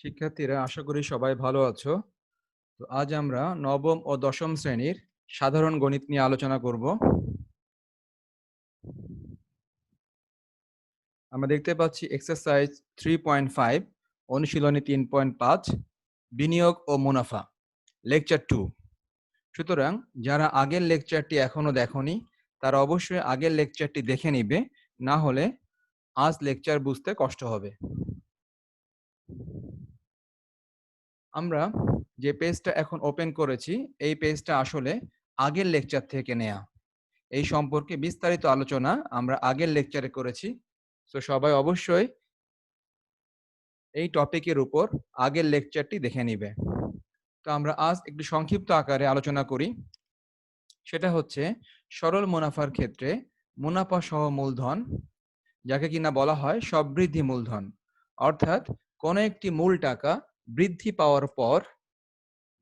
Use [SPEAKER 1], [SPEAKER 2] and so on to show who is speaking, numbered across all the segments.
[SPEAKER 1] শিক্ষার্থীরা, আশা করি সবাই ভালো আছো। তো আজ আমরা নবম ও দশম শ্রেণীর সাধারণ গণিত নিয়ে আলোচনা করব। আমরা দেখতে পাচ্ছি এক্সারসাইজ 3.5 অনুশীলনী 3.5 বিনিয়োগ ও মুনাফা, লেকচার 2। সুতরাং যারা আগের লেকচারটি এখনো দেখোনি তারা অবশ্যই আগের লেকচারটি দেখে নিবে, না হলে আজ লেকচার বুঝতে কষ্ট হবে। আমরা যে পেজটা এখন ওপেন করেছি এই পেজটা আসলে আগের লেকচার থেকে নেয়া। এই সম্পর্কে বিস্তারিত আলোচনা আমরা আগের লেকচারে করেছি। তো সবাই অবশ্যই এই টপিকের উপর আগের লেকচারটি দেখে নিবে। তো আমরা আজ একটু সংক্ষিপ্ত আকারে আলোচনা করি। সেটা হচ্ছে সরল মুনাফার ক্ষেত্রে মুনাফা সহ মূলধন, যাকে কিনা বলা হয় সববৃদ্ধি মূলধন, অর্থাৎ কোনো একটি মূল টাকা বৃদ্ধি পাওয়ার পর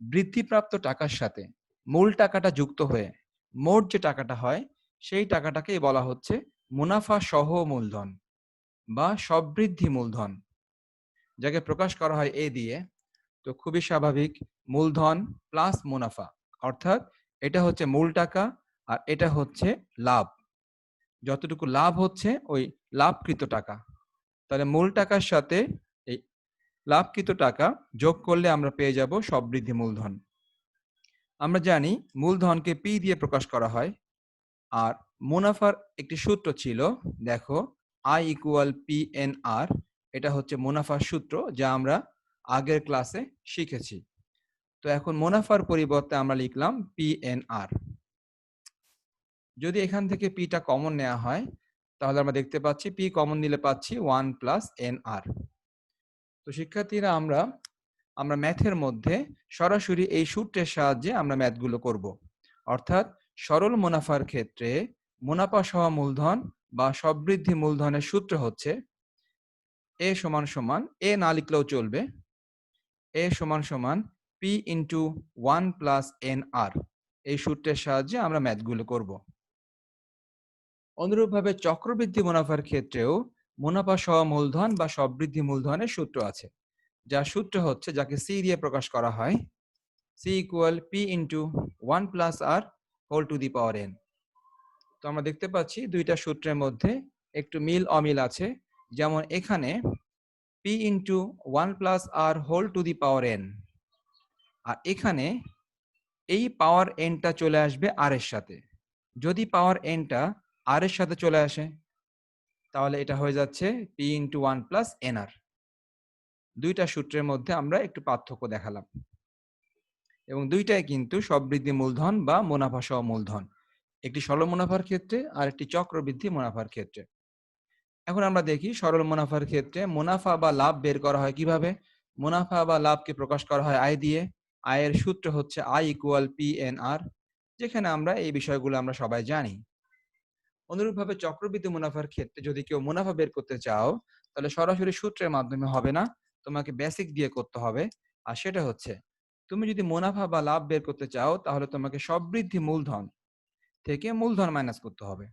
[SPEAKER 1] বৃদ্ধিপ্রাপ্ত টাকার সাথে মূল টাকাটা যুক্ত হয়ে মোট যে টাকাটা হয় সেই টাকাটাকেই বলা হচ্ছে মুনাফা সহ মূলধন বা সববৃদ্ধি মূলধন, যাকে প্রকাশ করা হয় এ দিয়ে। তো খুবই স্বাভাবিক, মূলধন প্লাস মুনাফা, অর্থাৎ এটা হচ্ছে মূল টাকা আর এটা হচ্ছে লাভ। যতটুকু লাভ হচ্ছে ওই লাভকৃত টাকা, তাহলে মূল টাকার সাথে এই লাভকৃত টাকা যোগ করলে আমরা পেয়ে যাব সববৃদ্ধি মূলধন। আমরা জানি মূলধনকে পি দিয়ে প্রকাশ করা হয়, আর মুনাফার একটি সূত্র ছিল, দেখো আই ইকুয়াল পি এন আর। এটা হচ্ছে মুনাফার সূত্র, যা আমরা আগের ক্লাসে শিখেছি। তো এখন মুনাফার পরিবর্তে আমরা লিখলাম পি এন আর। যদি এখান থেকে পিটা কমন নেওয়া হয় তাহলে আমরা দেখতে পাচ্ছি পি কমন নিলে পাচ্ছি 1 প্লাস এন আর। তো শিক্ষার্থীরা, আমরা ম্যাথের মধ্যে সরাসরি এই সূত্রের সাহায্যে আমরা ম্যাথগুলো করব। অর্থাৎ সরল মুনাফার ক্ষেত্রে মুনাফা সহ মূলধন বা সববৃদ্ধি মূলধনের সূত্র হচ্ছে এ সমান সমান, এ না লিখলেও চলবে, এ সমান সমান পি ইন্টু 1 প্লাস এন আর। এই সূত্রের সাহায্যে আমরা ম্যাথগুলো করব। অনুরূপভাবে চক্রবৃদ্ধি মুনাফার ক্ষেত্রেও মুনাফা সহ মূলধন বা সববৃদ্ধি মূলধনের সূত্র আছে, যার সূত্র হচ্ছে, যাকে সি দিয়ে প্রকাশ করা হয়, C equal P into 1 plus R whole to the power N. তো আমরা দেখতে পাচ্ছি দুইটা সূত্রের মধ্যে একটু মিল অমিল আছে। যেমন এখানে P into 1 plus R whole to the power N, আর এখানে এই পাওয়ার এনটা চলে আসবে আর এর সাথে। যদি পাওয়ার এনটা আর এর সাথে চলে আসে তাহলে এটা হয়ে যাচ্ছে পি ইন্টু 1 প্লাস এন আর। দুইটা সূত্রের মধ্যে আমরা একটু পার্থক্য দেখালাম, এবং দুইটাই কিন্তু সববৃদ্ধি মূলধন বা মুনাফা সহ মূলধন, একটি সরল মুনাফার ক্ষেত্রে আর একটি চক্রবৃদ্ধি মুনাফার ক্ষেত্রে। এখন আমরা দেখি সরল মুনাফার ক্ষেত্রে মুনাফা বা লাভ বের করা হয় কিভাবে। মুনাফা বা লাভকে প্রকাশ করা হয় আয় দিয়ে। আয়ের সূত্র হচ্ছে আই ইকুয়াল পি এন আর, যেখানে আমরা এই বিষয়গুলো আমরা সবাই জানি। অনুরূপভাবে চক্রবৃদ্ধি মুনাফার ক্ষেত্রে যদি কেউ মুনাফা বের করতে চাও তাহলে সরাসরি সূত্রের মাধ্যমে হবে না, তোমাকে বেসিক দিয়ে করতে হবে। আর সেটা হচ্ছে, তুমি যদি মুনাফা বা লাভ বের করতে চাও তাহলে তোমাকে সববৃদ্ধি মূলধন থেকে মূলধন মাইনাস করতে হবে।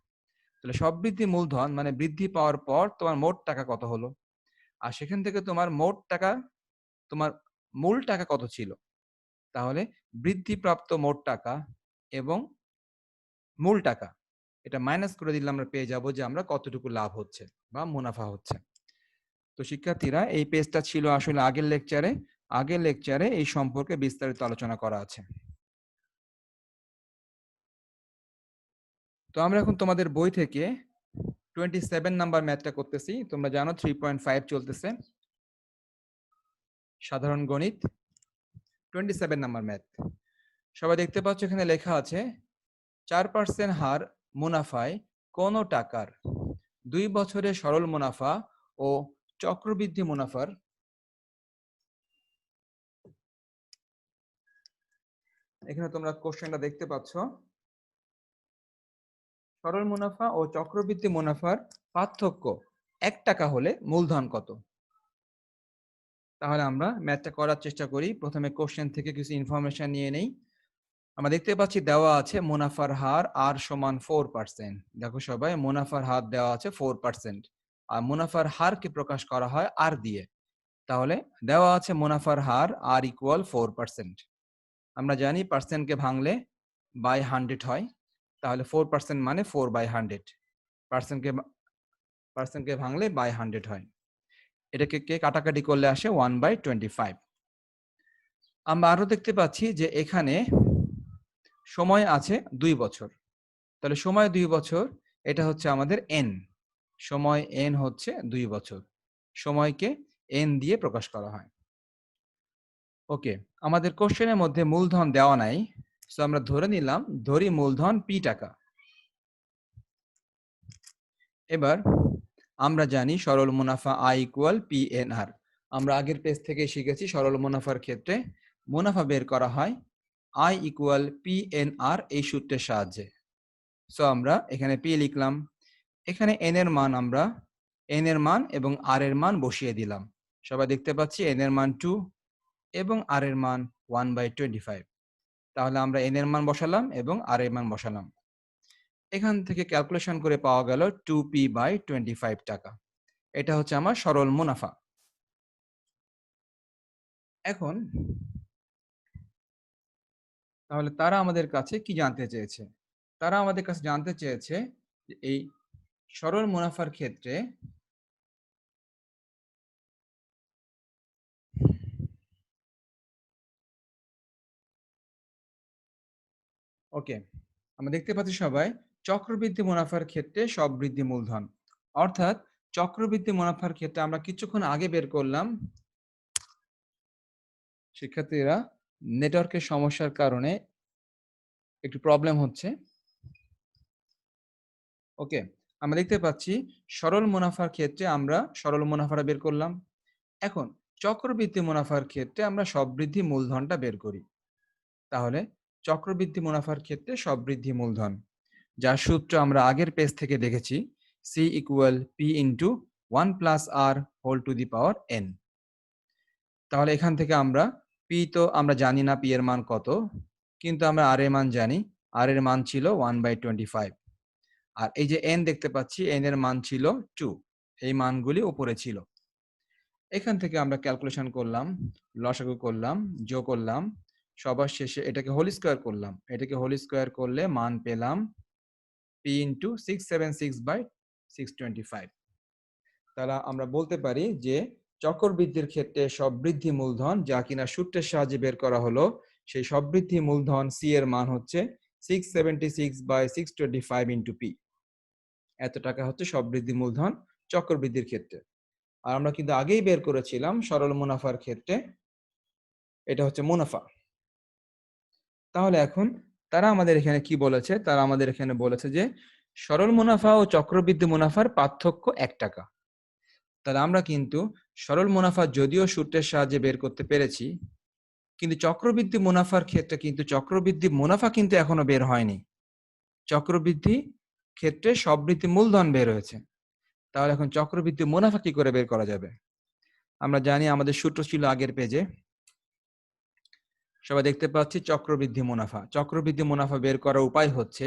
[SPEAKER 1] তাহলে সববৃদ্ধি মূলধন মানে বৃদ্ধি পাওয়ার পর তোমার মোট টাকা কত হলো, আর সেখান থেকে তোমার মোট টাকা, তোমার মূল টাকা কত ছিল। তাহলে বৃদ্ধিপ্রাপ্ত মোট টাকা এবং মূল টাকা এটা মাইনাস করে দিলে আমরা পেয়ে যাব যে আমরা কতটুকু লাভ হচ্ছে বা মুনাফা হচ্ছে। তো শিক্ষার্থীরা, এই পেজটা ছিল আসলে আগের লেকচারে এই সম্পর্কে বিস্তারিত আলোচনা করা আছে। তো আমরা এখন তোমাদের বই থেকে 27 নাম্বার ম্যাথটা করতেছি। তোমরা জানো 3.5 চলতেছে সাধারণ গণিত, 27 নাম্বার ম্যাথ। সবাই দেখতে পাচ্ছ এখানে লেখা আছে 4% হার মুনাফায় কোন টাকার 2 বছরের সরল মুনাফা ও চক্রবৃদ্ধি মুনাফার এখানে তোমরা কোশ্চেনটা দেখতে পাচ্ছ, সরল মুনাফা ও চক্রবৃদ্ধি মুনাফার পার্থক্য 1 টাকা হলে মূলধন কত। তাহলে আমরা ম্যাথটা করার চেষ্টা করি। প্রথমে কোশ্চেন থেকে কিছু ইনফরমেশন নিয়ে নেই। আমরা দেখতে পাচ্ছি দেওয়া আছে মুনাফার হার আর সমান 4%। দেখো সবাই, মুনাফার হার দেওয়া আছে 4%, আর মুনাফার হারকে প্রকাশ করা হয় আর দিয়ে। তাহলে দেওয়া আছে মুনাফার হার আর ইকুয়াল 4%। আমরা জানি পার্সেন্টকে ভাঙলে বাই 100 হয়, তাহলে 4% মানে 4/100। পার্সেন্টকে পার্সেন্টকে ভাঙলে বাই 100 হয়। এটাকে কাটাকাটি করলে আসে 1/25। আমরা আরো দেখতে পাচ্ছি যে এখানে সময় আছে 2 বছর। তাহলে সময় 2 বছর, এটা হচ্ছে আমাদের n। সময় n হচ্ছে 2 বছর। সময়কে n দিয়ে প্রকাশ করা হয়। ওকে, আমাদের কোশ্চেনের মধ্যে মূলধন দেওয়া নাই, সো আমরা ধরে নিলাম, ধরি মূলধন p টাকা। এবার আমরা জানি সরল মুনাফা I ইকুয়াল PNR। আমরা আগের পেজ থেকে শিখেছি সরল মুনাফার ক্ষেত্রে মুনাফা বের করা হয় I ইকুয়াল PNR এই সূত্রের সাহায্যে। সো আমরা এখানে P লিখলাম, এখানে n এর মান আমরা n এর মান এবং r এর মান বসিয়ে দিলাম। সবাই দেখতে পাচ্ছি n এর মান 2 এবং r এর মান 1/25। তাহলে আমরা n এর মান বসালাম এবং r এর মান বসালাম। এখান থেকে ক্যালকুলেশন করে পাওয়া গেল 2p/25 টাকা। এটা হচ্ছে আমার সরল মুনাফা। এখন তাহলে তারা আমাদের কাছে কি জানতে চেয়েছে? তারা আমাদের কাছে জানতে চেয়েছে যে এই সরল মুনাফার ক্ষেত্রে ওকে, আমরা দেখতে পাচ্ছি সবাই চক্রবৃদ্ধি মুনাফার ক্ষেত্রে সব বৃদ্ধি মূলধন, অর্থাৎ চক্রবৃদ্ধি মুনাফার ক্ষেত্রে আমরা কিছুক্ষণ আগে বের করলাম। শিক্ষার্থীরা নেটওয়ার্কের সমস্যার কারণে একটু প্রবলেম হচ্ছে। ওকে, আমরা দেখতে পাচ্ছি সরল মুনাফার ক্ষেত্রে আমরা সরল মুনাফাটা বের করলাম। এখন চক্রবৃদ্ধি মুনাফার ক্ষেত্রে আমরা সববৃদ্ধি মূলধনটা বের করি। তাহলে চক্রবৃদ্ধি মুনাফার ক্ষেত্রে সববৃদ্ধি মূলধন, যার সূত্র আমরা আগের পেজ থেকে দেখেছি, C equal P into 1 plus R whole to the power N। তাহলে এখান থেকে আমরা P তো আমরা জানি না P এর মান কত, কিন্তু আমরা R এর মান জানি। R এর মান ছিল 1/25। আর এই যে N দেখতে পাচ্ছি, N এর মান ছিল 2। এই মানগুলি উপরে ছিল। এখান থেকে আমরা ক্যালকুলেশন করলাম, লসাগু করলাম, যোগ করলাম, সবার শেষে এটাকে হোল স্কয়ার করলাম। এটাকে হোল স্কয়ার করলে মান পেলাম P ইন্টু 676/625। তাহলে আমরা বলতে পারি যে চক্রবৃদ্ধির ক্ষেত্রে সববৃদ্ধি মূলধন, যা কিনা সূত্রের সাহায্যে বের করা হলো, সেই সববৃদ্ধি মূলধন C এর মান হচ্ছে 676/625 ইন্টু P। এত টাকা হচ্ছে সববৃদ্ধি মূলধন চক্রবৃদ্ধির ক্ষেত্রে। আর আমরা কিন্তু আগেই বের করেছিলাম সরল মুনাফার ক্ষেত্রে এটা হচ্ছে মুনাফা। তাহলে এখন তারা আমাদের এখানে কি বলেছে? তারা আমাদের এখানে বলেছে যে সরল মুনাফা ও চক্রবৃদ্ধি মুনাফার পার্থক্য 1 টাকা। তাহলে আমরা কিন্তু সরল মুনাফা যদিও সূত্রের সাহায্যে বের করতে পেরেছি, কিন্তু চক্রবৃদ্ধি মুনাফার ক্ষেত্রে কিন্তু চক্রবৃদ্ধি মুনাফা কিন্তু এখনো বের হয়নি। চক্রবৃদ্ধি ক্ষেত্রে সববৃদ্ধি মূলধন বের হয়েছে। তাহলে এখন চক্রবৃদ্ধি মুনাফা কি করে বের করা যাবে? আমরা জানি আমাদের সূত্র ছিল আগের পেজে। সবাই দেখতে পাচ্ছি চক্রবৃদ্ধি মুনাফা। চক্রবৃদ্ধি মুনাফা বের করার উপায় হচ্ছে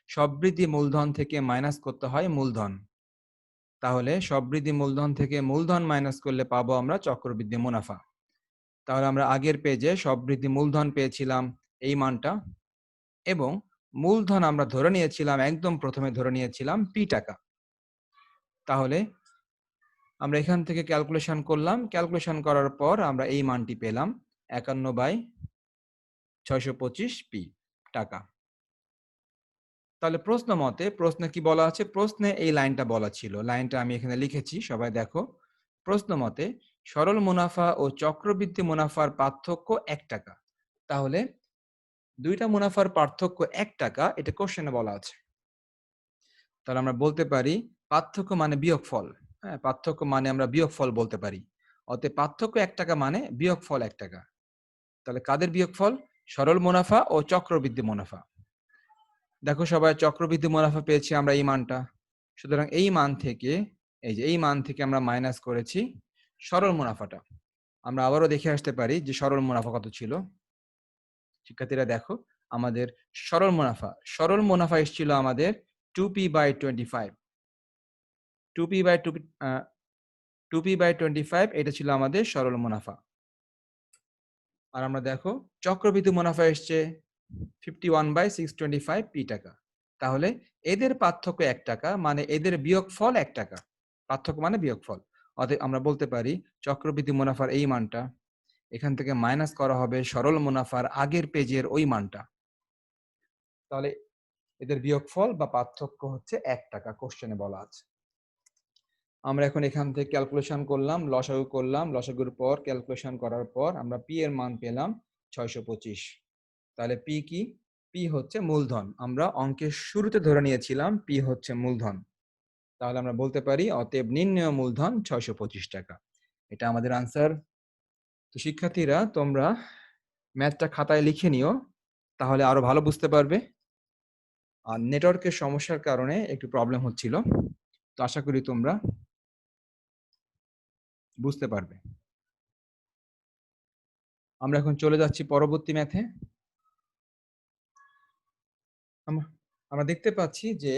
[SPEAKER 1] সববৃদ্ধি মূলধন থেকে মাইনাস করতে হয় মূলধন। তাহলে সববৃদ্ধি মূলধন থেকে মূলধন মাইনাস করলে পাবো আমরা চক্রবৃদ্ধি মুনাফা। তাহলে আমরা আগের পেজে সববৃদ্ধি মূলধন পেয়েছিলাম এই মানটা, এবং মূলধন আমরা ধরে নিয়েছিলাম, একদম প্রথমে ধরে নিয়েছিলাম P টাকা। তাহলে আমরা এখান থেকে ক্যালকুলেশন করলাম, ক্যালকুলেশন করার পর আমরা এই মানটি পেলাম 51/625 P টাকা। তাহলে প্রশ্ন মতে, প্রশ্নে কি বলা আছে? প্রশ্নে এই লাইনটা বলা ছিল, লাইনটা আমি এখানে লিখেছি, সবাই দেখো। প্রশ্ন মতে সরল মুনাফা ও চক্রবৃদ্ধি মুনাফার পার্থক্য 1 টাকা। তাহলে দুইটা মুনাফার পার্থক্য 1 টাকা, এটা কোশ্চেনে বলা আছে। তাহলে আমরা বলতে পারি পার্থক্য মানে বিয়োগফল। হ্যাঁ, পার্থক্য মানে আমরা বিয়োগফল বলতে পারি। অতএব পার্থক্য 1 টাকা মানে বিয়োগফল 1 টাকা। তাহলে কাদের বিয়োগফল? সরল মুনাফা ও চক্রবৃদ্ধি মুনাফা। দেখো সবাই, চক্রবৃদ্ধি মুনাফা পেয়েছি আমরা এই মানটা। সুতরাং এই মান থেকে, এই যে এই মান থেকে আমরা মাইনাস করেছি সরল মুনাফাটা। আমরা আবারও দেখে আসতে পারি যে সরল মুনাফা কত ছিল। শিক্ষার্থীরা দেখো, আমাদের সরল মুনাফা এসেছিল আমাদের 2p/25। 2p/2 2p/25 এটা ছিল আমাদের সরল মুনাফা। আর আমরা দেখো চক্রবৃদ্ধি মুনাফা এসছে 51/625 p টাকা। তাহলে এদের পার্থক্য 1 টাকা, মানে এদের বিয়োগফল 1 টাকা। পার্থক্য মানে বিয়োগফল। অতএব আমরা বলতে পারি চক্রবৃদ্ধি মুনাফার এই মানটা এখান থেকে মাইনাস করা হবে সরল মুনাফার আগের পেজের ওই মানটা। তাহলে এদের বিয়োগফল বা পার্থক্য হচ্ছে 1 টাকা, কোশ্চেনে বলা আছে। আমরা এখন এখান থেকে ক্যালকুলেশন করলাম, লসাগু করলাম, লসাগুর পর ক্যালকুলেশন করার পর আমরা পি এর মান পেলাম 625। তাহলে পি কি? পি হচ্ছে মূলধন। আমরা অঙ্কের শুরুতে ধরে নিয়েছিলাম পি হচ্ছে মূলধন। তাহলে আমরা বলতে পারি অতএব নির্ণেয় মূলধন 625 টাকা। এটা আমাদের আনসার। তো শিক্ষার্থীরা তোমরা ম্যাথটা খাতায় লিখে নিও, তাহলে আরো ভালো বুঝতে পারবে। আর নেটওয়ার্কের সমস্যার কারণে একটু প্রবলেম হচ্ছিল, তো আশা করি তোমরা বুঝতে পারবে। আমরা এখন চলে যাচ্ছি পরবর্তী ম্যাথে। আমরা দেখতে পাচ্ছি যে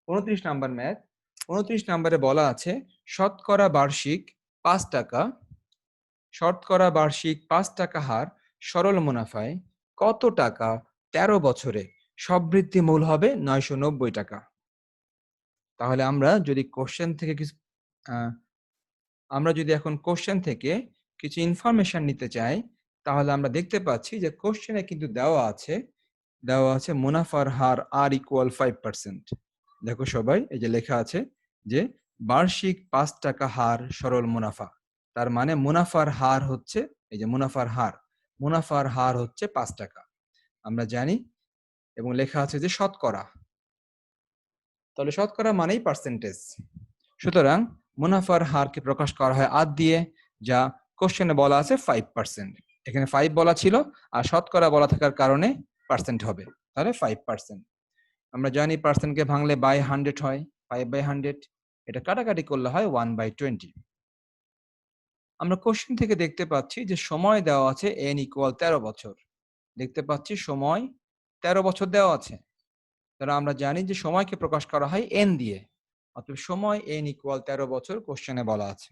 [SPEAKER 1] 29 নাম্বার ম্যাথ। 29 নাম্বারে বলা আছে শতকরা বার্ষিক 5 টাকা, শতকরা বার্ষিক 5 টাকা হার সরল মুনাফায় কত টাকা 13 বছরে সববৃদ্ধি মূল হবে 990 টাকা। তাহলে আমরা যদি কোশ্চেন থেকে কিছু এখন কোশ্চেন থেকে কিছু ইনফরমেশন নিতে চাই, তাহলে আমরা দেখতে পাচ্ছি যে কোশ্চেনে কিন্তু দেওয়া আছে মুনাফার হার আর ইকুয়াল 5%। দেখো সবাই, এই যে লেখা আছে যে বার্ষিক 5 টাকা হার সরল মুনাফা। তার মানে মুনাফার হার হচ্ছে, এই যে মুনাফার হার হচ্ছে 5 টাকা আমরা জানি, এবং লেখা আছে যে শতকরা। তাহলে শতকরা মানেই পার্সেন্টেজ। সুতরাং মুনাফার হারকে প্রকাশ করা হয় আর দিয়ে, যা কোশ্চেনে বলা আছে 5%। এখানে 5 বলা ছিল, আর শতকরা বলা থাকার কারণে পার্সেন্ট হবে, তাহলে 5%। আমরা জানি পার্সেন্টকে ভাঙলে বাই 100 হয়, 5/100। এটা কাটাকাটি করলে হয় 1/20। আমরা কোশ্চেন থেকে দেখতে পাচ্ছি যে সময় দেওয়া আছে n ইকুয়াল 13 বছর। দেখতে পাচ্ছি সময় 13 বছর দেওয়া আছে। তাহলে আমরা জানি যে সময়কে প্রকাশ করা হয় n দিয়ে, অতএব সময় n ইকুয়াল 13 বছর কোশ্চেনে বলা আছে।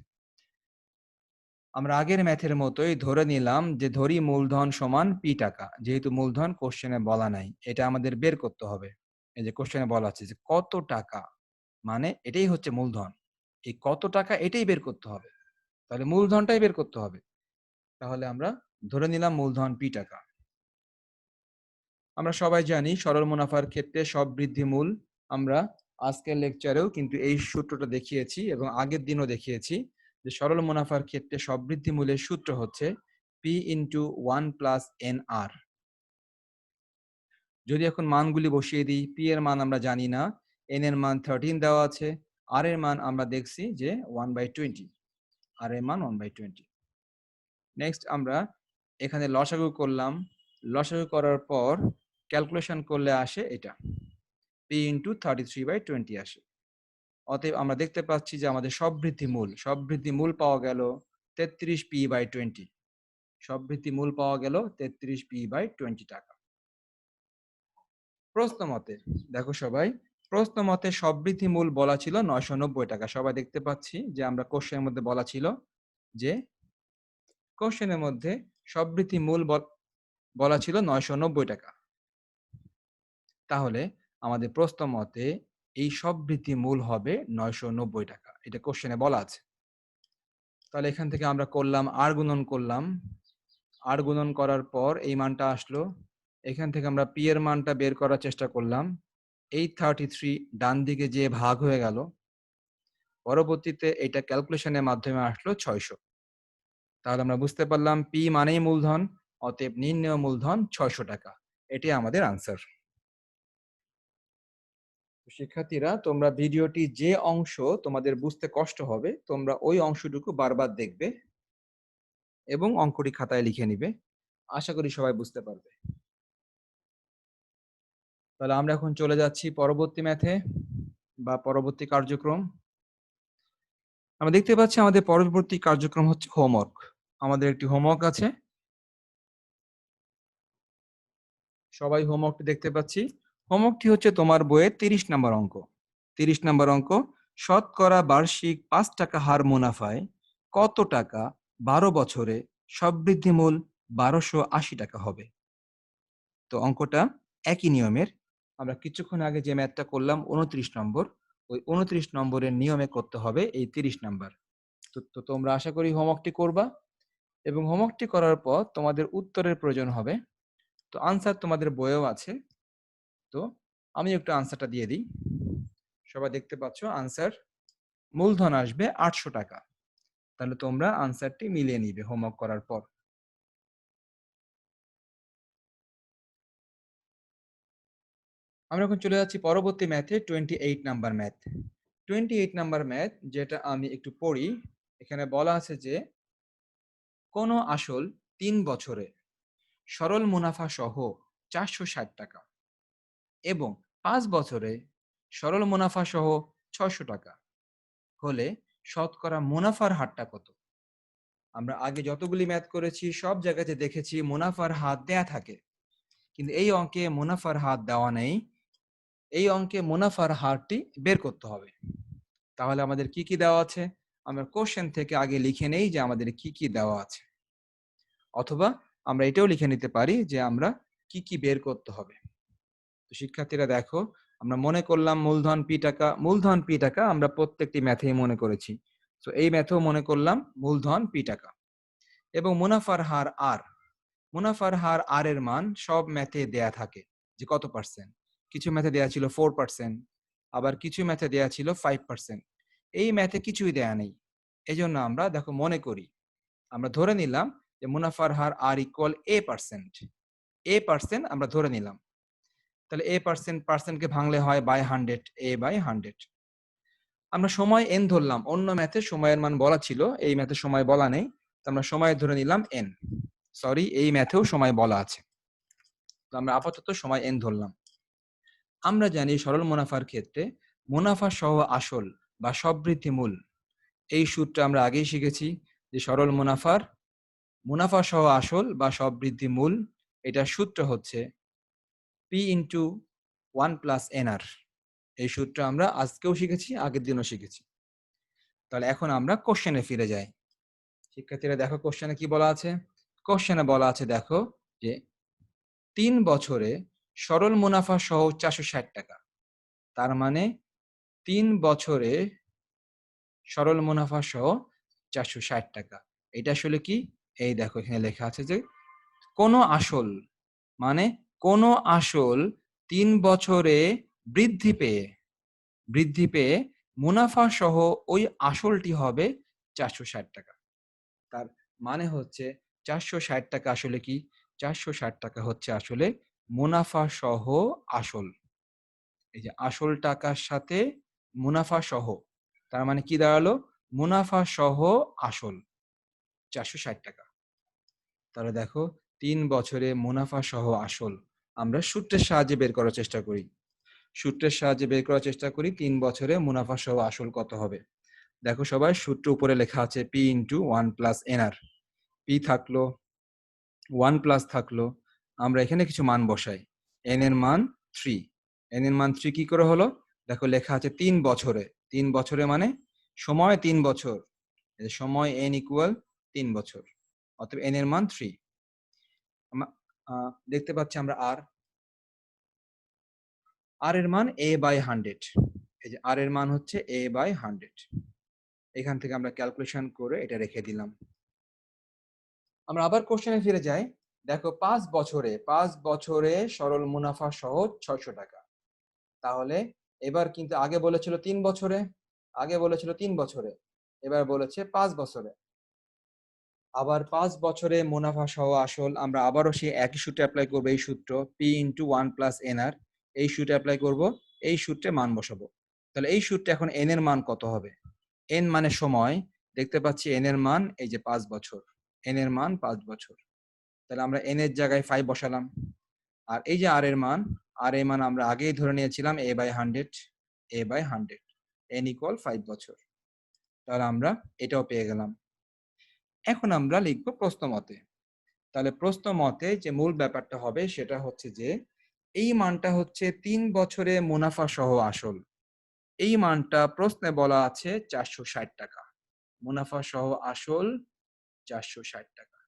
[SPEAKER 1] আমরা আগের ম্যাথের মতোই ধরে নিলাম যে ধরি মূলধন সমান p টাকা। যেহেতু মূলধন কোশ্চেনে বলা নাই, এটা আমাদের বের করতে হবে। এই যে কোশ্চেনে বলা আছে যে কত টাকা, মানে এটাই হচ্ছে মূলধন। এই কত টাকা এটাই বের করতে হবে, তাহলে মূলধনটাই বের করতে হবে। তাহলে আমরা ধরে নিলাম মূলধন p টাকা। আমরা সবাই জানি সরল মুনাফার ক্ষেত্রে সব বৃদ্ধি মূল। আমরা আজকের লেকচারেও কিন্তু এই সূত্রটা দেখিয়েছি এবং আগের দিনও দেখিয়েছি যে সরল মুনাফার ক্ষেত্রে সব বৃদ্ধি মূলের সূত্র হচ্ছে p ইন্টু 1 প্লাস nr। যদি এখন মানগুলি বসিয়ে দিই, p এর মান আমরা জানি না, n এর মান 13 দেওয়া আছে, r এর মান আমরা দেখছি যে 1/20, r এর মান 1/20। নেক্সট আমরা এখানে লসাগু করলাম, লসাগু করার পর ক্যালকুলেশন করলে আসে এটা p ইন্টু 33/20 আসে। অতএব আমরা দেখতে পাচ্ছি যে আমাদের সববৃদ্ধি মূল পাওয়া গেল 33p/20। সববৃদ্ধি মূল পাওয়া গেল 33p/20 টাকা। প্রশ্ন মতে দেখো সবাই, প্রশ্ন মতে সববৃদ্ধি মূল বলা ছিল 990 টাকা। সবাই দেখতে পাচ্ছি যে আমরা কোশ্চেনের মধ্যে বলা ছিল যে কোশ্চেনের মধ্যে সববৃদ্ধি মূল বলা ছিল 990 টাকা। তাহলে আমাদের প্রশ্ন মতে এই সববৃদ্ধি মূল হবে 990 টাকা, এটা কোশ্চেনে বলা আছে। তাহলে এখান থেকে আমরা করলাম আর গুণন করলাম, আর গুণন করার পর এই মানটা আসলো। এখান থেকে আমরা পি এর মানটা বের করার চেষ্টা করলাম। এই 33 ডান দিকে যে ভাগ হয়ে গেল, পরবর্তীতে এটা ক্যালকুলেশনের মাধ্যমে আসলো 600। তাহলে আমরা বুঝতে পারলাম পি মানেই মূলধন, অতএব নির্ণেয় মূলধন 600 টাকা। এটি আমাদের আনসার। শিক্ষার্থীরা তোমরা ভিডিওটি যে অংশ তোমাদের বুঝতে কষ্ট হবে, তোমরা ওই অংশটুকু বারবার দেখবে এবং অঙ্কটি খাতায় লিখে নিবে। আশা করি সবাই বুঝতে পারবে। তাহলে আমরা এখন চলে যাচ্ছি পরবর্তী ম্যাথে বা পরবর্তী কার্যক্রম। আমরা দেখতে পাচ্ছি আমাদের পরবর্তী কার্যক্রম হচ্ছে হোমওয়ার্ক। আমাদের একটি হোমওয়ার্ক আছে, সবাই হোমওয়ার্কটি দেখতে পাচ্ছি। হোমওয়ার্কটি হচ্ছে তোমার বইয়ের 30 নম্বর অঙ্ক। 30 নম্বর অঙ্ক শতকরা বার্ষিক ৫ টাকা হার মুনাফায় কত টাকা ১২ বছরে সববৃদ্ধিমূল ১২৮০ টাকা হবে? তো অঙ্কটা একই নিয়মের। আমরা কিছুক্ষণ আগে যে ম্যাথটা করলাম ২৯ নম্বর, ওই ২৯ নম্বরের নিয়মে করতে হবে এই ৩০ নাম্বার। তো তোমরা আশা করি হোমওয়ার্কটি করবা এবং হোমওয়ার্কটি করার পর তোমাদের উত্তরের প্রয়োজন হবে। তো আনসার তোমাদের বইয়েও আছে। তো আমি একটু আনসারটা দিয়ে দিই। সবাই দেখতে পাচ্ছ আনসার মূলধন আসবে ৮০০ টাকা। তাহলে তোমরা আনসারটি মিলিয়ে নিবে হোমওয়ার্ক করার পর। আমরা এখন চলে যাচ্ছি পরবর্তী ম্যাথে 28 নাম্বার ম্যাথ। 28 নাম্বার ম্যাথ যেটা আমি একটু পড়ি। এখানে বলা আছে যে কোন আসল ৩ বছরে সরল মুনাফা সহ ৪৬০ টাকা এবং ৫ বছরে সরল মুনাফা সহ ৬০০ টাকা হলে শতকরা মুনাফার হারটা কত? আমরা আগে যতগুলি ম্যাথ করেছি সব জায়গাতে দেখেছি মুনাফার হার দেয়া থাকে, কিন্তু এই অঙ্কে মুনাফার হার দেওয়া নেই। এই অঙ্কে মুনাফার হারটি বের করতে হবে। তাহলে আমাদের কি কি দেওয়া আছে আমরা কোশ্চেন থেকে আগে লিখে নেই যে আমাদের কি কি দেওয়া আছে, অথবা আমরা এটাও লিখে নিতে পারি যে আমরা কি কি বের করতে হবে। তো শিক্ষার্থীরা দেখো, আমরা মনে করলাম মূলধন পি টাকা আমরা প্রত্যেকটি ম্যাথেই মনে করেছি। তো এই ম্যাথেও মনে করলাম মূলধন পি টাকা এবং মুনাফার হার আর। মুনাফার হার আর এর মান সব ম্যাথে দেয়া থাকে যে কত পার্সেন্ট। কিছু ম্যাথে দেয়া ছিল 4%, আবার কিছু ম্যাথে দেয়া ছিল 5%। এই ম্যাথে কিছুই দেয়া নেই। এজন্য আমরা দেখো মনে করি, আমরা ধরে নিলাম যে মুনাফার হার আর ইকুয়াল a% আমরা ধরে নিলাম। তাহলে a%কে ভাঙলে হয় বাই 100, a/100। আমরা সময় n ধরলাম, অন্য ম্যাথে সময়ের মান বলা ছিল, এই ম্যাথে সময় বলা নেই। তো আমরা সময় ধরে নিলাম n। সরি, এই ম্যাথেও সময় বলা আছে। তো আমরা আপাতত সময় n ধরলাম। আমরা জানি সরল মুনাফার ক্ষেত্রে মুনাফা সহ আসল বা সববৃদ্ধি মূল, এই সূত্র আমরা আগেই শিখেছি যে সরল মুনাফা সহ আসল বা সববৃদ্ধি মূল, এটার সূত্র হচ্ছে p ইন্টু 1+nr। এই সূত্র আমরা আজকেও শিখেছি, আগের দিনও শিখেছি। তাহলে এখন আমরা কোশ্চেনে ফিরে যাই। শিক্ষার্থীরা দেখো কোশ্চেনে কি বলা আছে। কোশ্চেনে বলা আছে দেখো যে ৩ বছরে সরল মুনাফা সহ ৪৬০ টাকা। তার মানে ৩ বছরে সরল মুনাফা সহ ৪৬০ টাকা। এটা আসলে কি? এই দেখো এখানে লেখা আছে যে কোন আসল, মানে কোন আসল ৩ বছরে বৃদ্ধি পেয়ে মুনাফা সহ ওই আসলটি হবে ৪৬০ টাকা। তার মানে হচ্ছে ৪৬০ টাকা আসলে কি? ৪৬০ টাকা হচ্ছে আসলে মুনাফা সহ আসল। এই যে আসল টাকার সাথে মুনাফা সহ, তার মানে কি দাঁড়ালো? মুনাফা সহ আসল ৪৬০ টাকা। তাহলে দেখো ৩ বছরে মুনাফা সহ আসল আমরা সূত্রের সাহায্যে বের করার চেষ্টা করি। ৩ বছরে মুনাফা সহ আসল কত হবে। দেখো সবাই, সূত্র উপরে লেখা আছে p ইন্টু 1+nr। p থাকলো, 1+ থাকলো, আমরা এখানে কিছু মান বসাই। n এর মান 3। n এর মান 3 কি করে হলো? দেখো লেখা আছে ৩ বছরে। ৩ বছরে মানে সময় ৩ বছর। সময় n ইকুয়াল ৩ বছর, অতএব n এর মান 3। দেখতে পাচ্ছি আমরা আর এর মান a/100। এই যে আর এর মান হচ্ছে a/100। এখান থেকে আমরা ক্যালকুলেশন করে এটা রেখে দিলাম। আমরা আবার কোশ্চেনে ফিরে যাই। দেখো ৫ বছরে সরল মুনাফা সহ ৬০০ টাকা। তাহলে এবার কিন্তু আগে বলেছিল ৩ বছরে, এবার বলেছে ৫ বছরে। আবার ৫ বছরে মুনাফা সহ আসল আমরা আবারও সেই একই সূত্র অ্যাপ্লাই করব। এই সূত্র p ইন্টু 1+nr, এই সূত্র অ্যাপ্লাই করব, এই সূত্রে মান বসাবো। তাহলে এই সূত্রে এখন n এর মান কত হবে? n মানে সময়, দেখতে পাচ্ছি n এর মান এই যে ৫ বছর, n এর মান ৫ বছর। তাহলে আমরা n এর জায়গায় 5 বসালাম। আর এই যে আর এর মান আমরা আগেই ধরে নিয়েছিলাম a/100, n ইকুয়াল 5 বছর। তাহলে আমরা এটাও পেয়ে গেলাম। এখন আমরা লিখব প্রশ্ন মতে। তাহলে প্রশ্ন মতে যে মূল ব্যাপারটা হবে সেটা হচ্ছে যে এই মানটা হচ্ছে ৩ বছরে মুনাফা সহ আসল। এই মানটা প্রশ্নে বলা আছে 460 টাকা। মুনাফা সহ আসল 460 টাকা।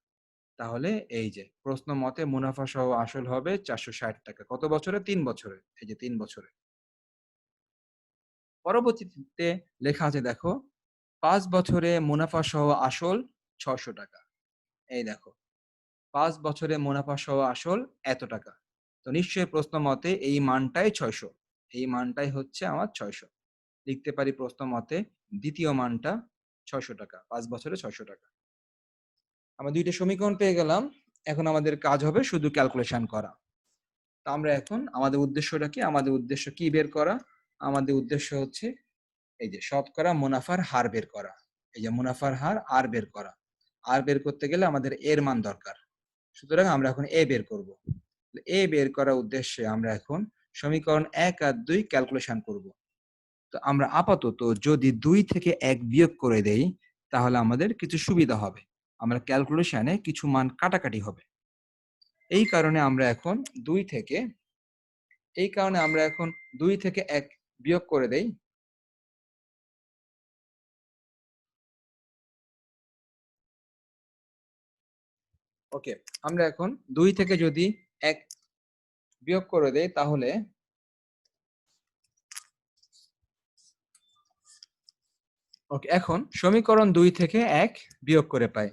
[SPEAKER 1] তাহলে এই যে প্রশ্ন মতে মুনাফা সহ আসল হবে 460 টাকা। কত বছরে? ৩ বছরে। এই যে ৩ বছরে। পরবর্তীতে লেখা আছে দেখো ৫ বছরে মুনাফা সহ আসল ৬০০ টাকা। এই দেখো ৫ বছরে মুনাফা সহ আসল এত টাকা। তো নিশ্চয়ই প্রশ্ন মতে এই মানটাই ৬০০। এই মানটাই হচ্ছে আমার ৬০০। লিখতে পারি প্রশ্ন মতে দ্বিতীয় মানটা ৬০০ টাকা। ৫ বছরে ৬০০ টাকা। আমরা ২ টা সমীকরণ পেয়ে গেলাম। এখন আমাদের কাজ হবে শুধু ক্যালকুলেশন করা। তো আমরা এখন আমাদের উদ্দেশ্যটা কি? আমাদের উদ্দেশ্য কি বের করা? আমাদের উদ্দেশ্য হচ্ছে এই যে শতকরা মুনাফার হার বের করা। এই যে মুনাফার হার আর বের করা। আর বের করতে গেলে আমাদের এর মান দরকার। সুতরাং আমরা এখন এ বের করব। এ বের করার উদ্দেশ্যে আমরা এখন সমীকরণ ১ আর ২ ক্যালকুলেশন করব। তো আমরা আপাতত যদি ২ থেকে ১ বিয়োগ করে দেই তাহলে আমাদের কিছু সুবিধা হবে। আমরা ক্যালকুলেশনে কিছু মান কাটাকাটি হবে। এই কারণে আমরা এখন ২ থেকে ১ বিয়োগ করে দেই। ওকে। আমরা এখন ২ থেকে যদি ১ বিয়োগ করে দেই তাহলে ওকে, এখন সমীকরণ ২ থেকে ১ বিয়োগ করে পাই।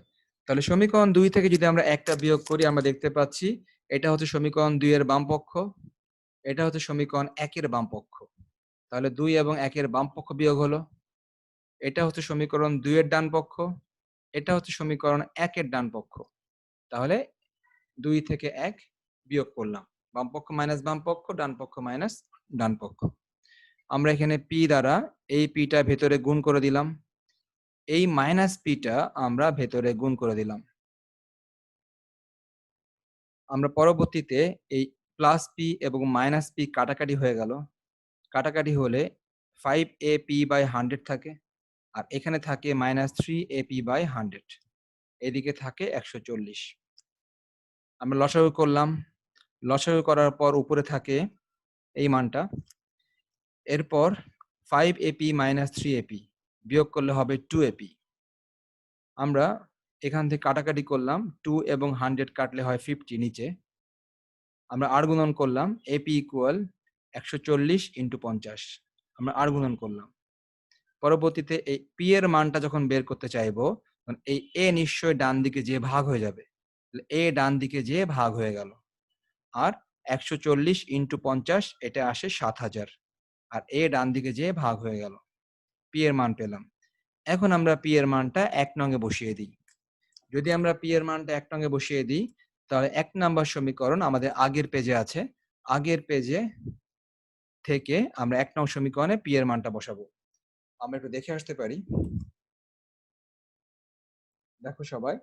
[SPEAKER 1] তাহলে সমীকরণ ২ থেকে যদি আমরা ১ টা বিয়োগ করি আমরা দেখতে পাচ্ছি এটা হচ্ছে সমীকরণ ২ এর বামপক্ষ, এটা হচ্ছে সমীকরণ ১ এর বামপক্ষ। তাহলে ২ এবং ১ এর বামপক্ষ বিয়োগ হলো। এটা হচ্ছে সমীকরণ ২ এর ডান পক্ষ, এটা হচ্ছে সমীকরণ ১ এর ডান পক্ষ। তাহলে ২ থেকে ১ বিয়োগ করলাম। বামপক্ষ মাইনাস বামপক্ষ, ডান পক্ষ মাইনাস ডান পক্ষ। আমরা এখানে পি দ্বারা এই পিটা ভেতরে গুণ করে দিলাম। এই মাইনাস পিটা আমরা ভেতরে গুণ করে দিলাম। আমরা পরবর্তীতে এই প্লাস পি এবং মাইনাস পি কাটাকাটি হয়ে গেল। কাটাকাটি হলে 5AP/100 থাকে। আর এখানে থাকে -3AP/100। এদিকে থাকে ১৪০। আমরা লসাগু করলাম। লসাগু করার পর উপরে থাকে এই মানটা। এরপর 5AP - 3AP বিয়োগ করলে হবে 2AP। আমরা এখান থেকে কাটাকাটি করলাম। 2 এবং 100 কাটলে হয় 50 নিচে। আমরা আর গুণন করলাম। AP = ১৪০ × ৫০। আমরা আর গুণন করলাম। পরবর্তীতে এই P এর মানটা যখন বের করতে চাইবো, তখন এই A নিশ্চয়ই ডান দিকে যেয়ে ভাগ হয়ে যাবে। তাহলে A ডান দিকে যেয়ে ভাগ হয়ে গেল। আর ১৪০ × ৫০ এটা আসে ৭০০০। আর A ডান দিকে যেয়ে ভাগ হয়ে গেল। P এর মান পেলাম। এখন আমরা P এর মানটা ১ নং এ বসিয়ে দিই। যদি আমরা P এর মানটা ১ নং এ বসিয়ে দিই, তাহলে ১ নাম্বার সমীকরণ আমাদের আগের পেজে আছে। আগের পেজে থেকে আমরা ১ নং সমীকরণে P এর মানটা বসাবো। আমরা একটু দেখে আসতে পারি। দেখো সবাই,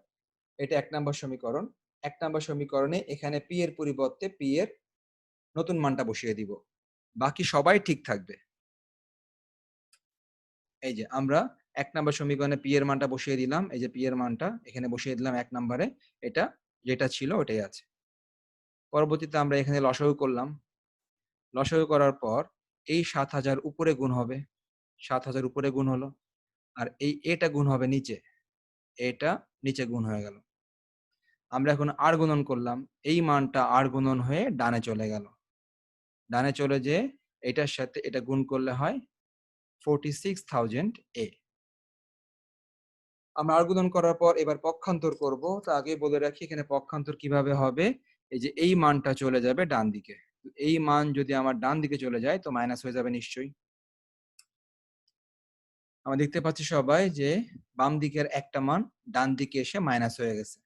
[SPEAKER 1] এটা ১ নাম্বার সমীকরণ। ১ নাম্বার সমীকরণে এখানে P এর পরিবর্তে P এর নতুন মানটা বসিয়ে দিব। বাকি সবাই ঠিক থাকবে। এই যে আমরা ১ নাম্বার সমীকরণে P এর মানটা বসিয়ে দিলাম। এই যে P এর মানটা এখানে বসিয়ে দিলাম ১ নাম্বারে। এটা যেটা ছিল ওটাই আছে। পরবর্তীতে আমরা এখানে লসাগু করলাম। লসাগু করার পর এই ৭০০০ উপরে গুণ হবে। ৭০০০ উপরে গুণ হলো। আর এই এটা গুণ হবে নিচে। এটা নিচে গুণ হয়ে গেল। আমরা এখন আর গুণন করলাম। এই মানটা আর গুণন হয়ে ডানে চলে গেল। ডানে চলে যেয়ে এটার সাথে এটা গুণ করলে হয় 46000 A। আমরা আর গুণন করার পর এবার পক্ষান্তর করব। তো আগে বলে রাখি এখানে পক্ষান্তর কিভাবে হবে। এই যে এই মানটা চলে যাবে ডান দিকে। এই মান যদি আমার ডান দিকে চলে যায় তো মাইনাস হয়ে যাবে নিশ্চয়ই। আমরা দেখতে পাচ্ছি সবাই যে বাম দিকের একটা মান ডান দিকে এসে মাইনাস হয়ে গেছে।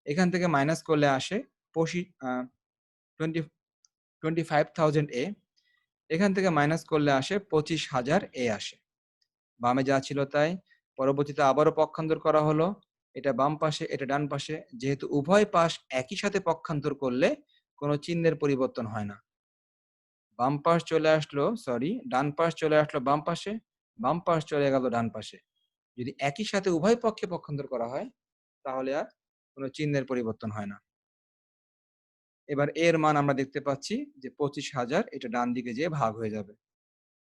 [SPEAKER 1] এখান থেকে মাইনাস করলে আসে 25,000 A। এখান থেকে মাইনাস করলে আসে 25,000 A আসে। বামে যা ছিল তাই। পরবর্তীতে আবারও পক্ষান্তর করা হলো। এটা বাম পাশে, এটা ডান পাশে। যেহেতু উভয় পাশ একই সাথে পক্ষান্তর করলে কোনো চিহ্নের পরিবর্তন হয় না। বাম পাশ চলে আসলো, ডান পাশ চলে আসলো বাম পাশে, বাম পাশ চলে গেল ডান পাশে। যদি একই সাথে উভয় পক্ষে পক্ষান্তর করা হয় তাহলে আর কোনো চিহ্নের পরিবর্তন হয় না। এবার এর মান আমরা দেখতে পাচ্ছি যে 25,000 এটা ডান দিকে যেয়ে ভাগ হয়ে যাবে।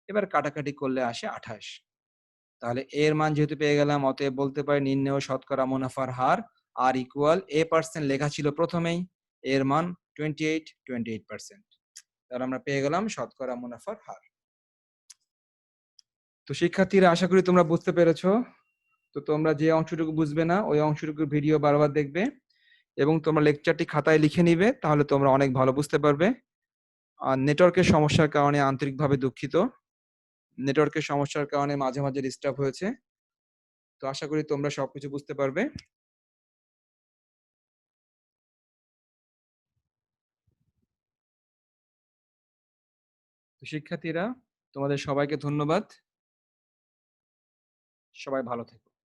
[SPEAKER 1] এবার কাটাকাটি করলে আসে 28। তাহলে এর মান যেহেতু পেয়ে গেলাম, অতএব বলতে পারি নির্ণেয় শতকরা মুনাফার হার আর ইকুয়াল a% লেখা ছিল প্রথমেই, এর মান 28%। তাহলে আমরা পেয়ে গেলাম শতকরা মুনাফার হার। তো শিক্ষার্থীরা, আশা করি তোমরা বুঝতে পেরেছো। তো তোমরা যে অংশটুকু বুঝবে না ওই অংশটুকু ভিডিও বারবার দেখবে এবং তোমরা লেকচারটি খাতায় লিখে নিবে, তাহলে তোমরা অনেক ভালো বুঝতে পারবে। আর নেটওয়ার্কের সমস্যার কারণে আন্তরিকভাবে দুঃখিত। নেটওয়ার্কের সমস্যার কারণে মাঝে মাঝে ডিস্টার্ব হয়েছে। তো আশা করি তোমরা সবকিছু বুঝতে পারবে। তো শিক্ষার্থীরা, তোমাদের সবাইকে ধন্যবাদ। সবাই ভালো থেকো।